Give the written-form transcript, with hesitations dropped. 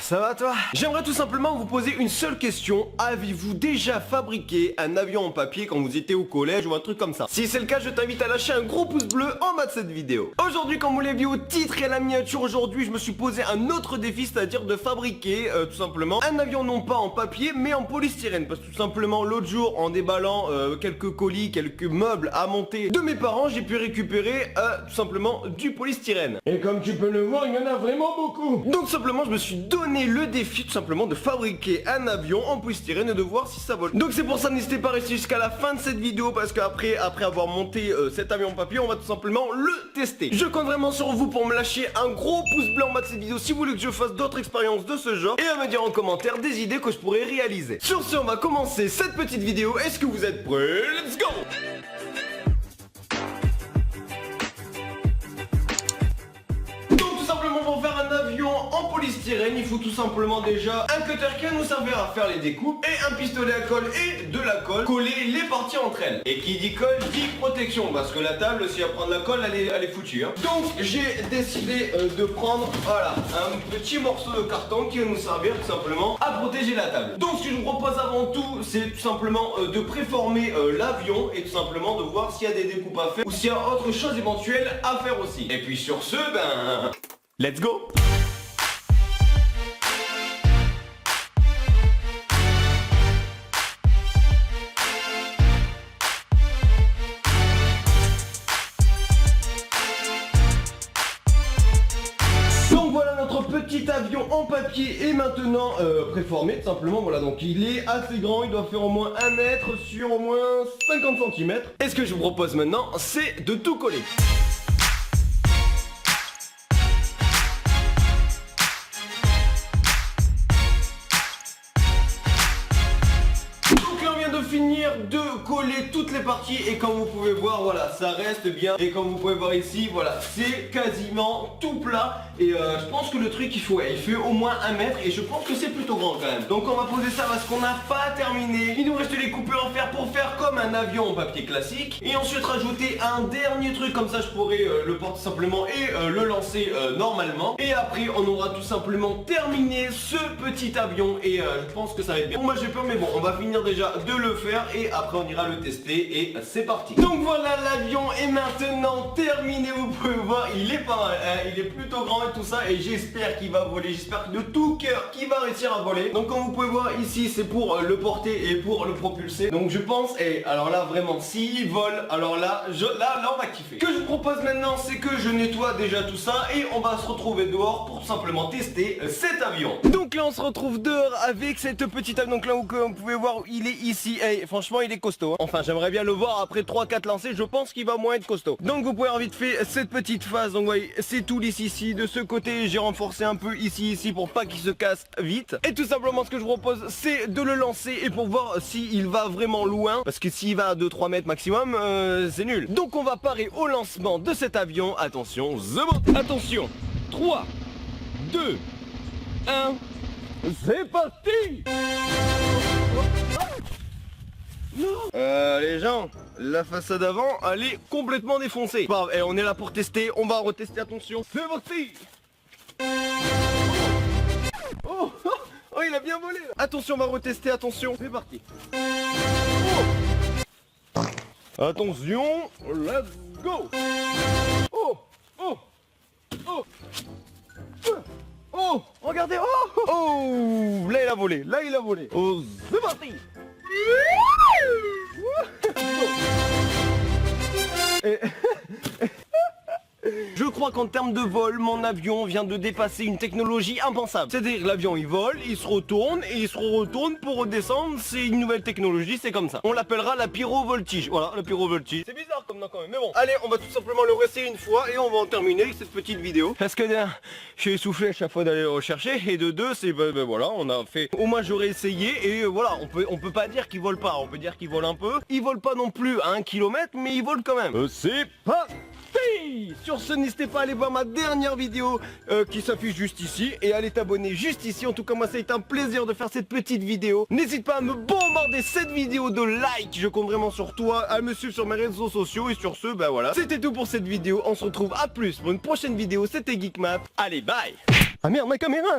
Ça va toi? J'aimerais tout simplement vous poser une seule question. Avez-vous déjà fabriqué un avion en papier quand vous étiez au collège ou un truc comme ça? Si c'est le cas, je t'invite à lâcher un gros pouce bleu en bas de cette vidéo. Aujourd'hui, comme vous l'avez vu au titre et à la miniature, aujourd'hui je me suis posé un autre défi, c'est-à-dire de fabriquer tout simplement un avion non pas en papier mais en polystyrène. Parce que tout simplement l'autre jour, en déballant quelques colis, quelques meubles à monter de mes parents, j'ai pu récupérer tout simplement du polystyrène. Et comme tu peux le voir, il y en a vraiment beaucoup. Donc simplement je me suis donné le défi tout simplement de fabriquer un avion en polystyrène et de voir si ça vole. Donc c'est pour ça, n'hésitez pas à rester jusqu'à la fin de cette vidéo, parce qu'après avoir monté cet avion en papier, on va tout simplement le tester. Je compte vraiment sur vous pour me lâcher un gros pouce bleu en bas de cette vidéo si vous voulez que je fasse d'autres expériences de ce genre, et à me dire en commentaire des idées que je pourrais réaliser. Sur ce, on va commencer cette petite vidéo. Est-ce que vous êtes prêts? Let's go! Pour faire un avion en polystyrène, il faut tout simplement déjà un cutter qui va nous servir à faire les découpes, et un pistolet à colle et de la colle, coller les parties entre elles. Et qui dit colle dit protection, parce que la table, si elle prend de la colle, elle est foutue, hein. Donc j'ai décidé de prendre, voilà, un petit morceau de carton qui va nous servir tout simplement à protéger la table. Donc ce que je vous propose avant tout, c'est tout simplement de préformer l'avion, et tout simplement de voir s'il y a des découpes à faire ou s'il y a autre chose éventuelle à faire aussi. Et puis sur ce, ben... let's go! Donc voilà, notre petit avion en papier est maintenant préformé, tout simplement. Voilà, donc il est assez grand, il doit faire au moins 1 mètre sur au moins 50 cm. Et ce que je vous propose maintenant, c'est de tout coller. Finir de coller toutes les parties, et comme vous pouvez voir, voilà, ça reste bien. Et comme vous pouvez voir ici, voilà, c'est quasiment tout plat. Et je pense que le truc il fait au moins 1 mètre, et je pense que c'est plutôt grand quand même. Donc on va poser ça parce qu'on n'a pas terminé. Il nous reste les coupures à faire pour faire comme un avion en papier classique, et ensuite rajouter un dernier truc, comme ça je pourrais le porter simplement et le lancer normalement. Et après on aura tout simplement terminé ce petit avion, et je pense que ça va être bien. Bon, moi j'ai peur, mais bon, on va finir déjà de le faire et après on ira le tester, et c'est parti. Donc voilà, l'avion est maintenant terminé. Vous pouvez voir, il est pas mal, hein, il est plutôt grand et tout ça, et j'espère qu'il va voler, j'espère de tout cœur qu'il va réussir à voler. Donc comme vous pouvez voir ici, c'est pour le porter et pour le propulser. Donc je pense, et alors là vraiment, s'il vole, alors là on va kiffer. Ce que je vous propose maintenant, c'est que je nettoie déjà tout ça, et on va se retrouver dehors pour tout simplement tester cet avion. Donc là on se retrouve dehors avec cette petite avion. Donc là où vous pouvez voir, il est ici. Hey, franchement il est costaud, hein. Enfin j'aimerais bien le voir après 3-4 lancers. Je pense qu'il va moins être costaud. Donc vous pouvez avoir vite fait cette petite phase. Donc vous voyez, c'est tout lisse ici. De ce côté j'ai renforcé un peu ici pour pas qu'il se casse vite. Et tout simplement ce que je vous propose, c'est de le lancer, et pour voir s'il va vraiment loin, parce que s'il va à 2-3 mètres maximum, c'est nul. Donc on va parer au lancement de cet avion. Attention, attention, 3, 2, 1, c'est parti. Les gens, la façade avant, elle est complètement défoncée. Bon, et on est là pour tester, on va retester, attention. C'est parti. Oh, oh, oh, il a bien volé là. Attention, on va retester, attention. C'est parti. Oh. Attention, let's go. Oh, oh, oh. Oh, regardez, oh, oh, là il a volé, Oh, c'est parti. Je crois qu'en termes de vol, mon avion vient de dépasser une technologie impensable. C'est-à-dire l'avion il vole, il se retourne, et il se retourne pour redescendre. C'est une nouvelle technologie, c'est comme ça. On l'appellera la pyrovoltige. Voilà, la pyrovoltige. C'est bizarre comme nom quand même, mais bon. Allez, on va tout simplement le réessayer une fois, et on va en terminer avec cette petite vidéo. Parce que d'un, je suis essoufflé à chaque fois d'aller le rechercher, et de deux, c'est ben voilà, on a fait. Au moins j'aurais essayé, et voilà, on peut pas dire qu'il vole pas. On peut dire qu'il vole un peu. Il vole pas non plus à 1 km, mais il vole quand même. C'est pas. Sur ce, n'hésitez pas à aller voir ma dernière vidéo qui s'affiche juste ici, et allez t'abonner juste ici. En tout cas moi ça a été un plaisir de faire cette petite vidéo. N'hésite pas à me bombarder cette vidéo de likes, je compte vraiment sur toi, à me suivre sur mes réseaux sociaux. Et sur ce, bah voilà, c'était tout pour cette vidéo. On se retrouve à plus pour une prochaine vidéo. C'était Geekmap, allez bye. Ah merde, ma caméra.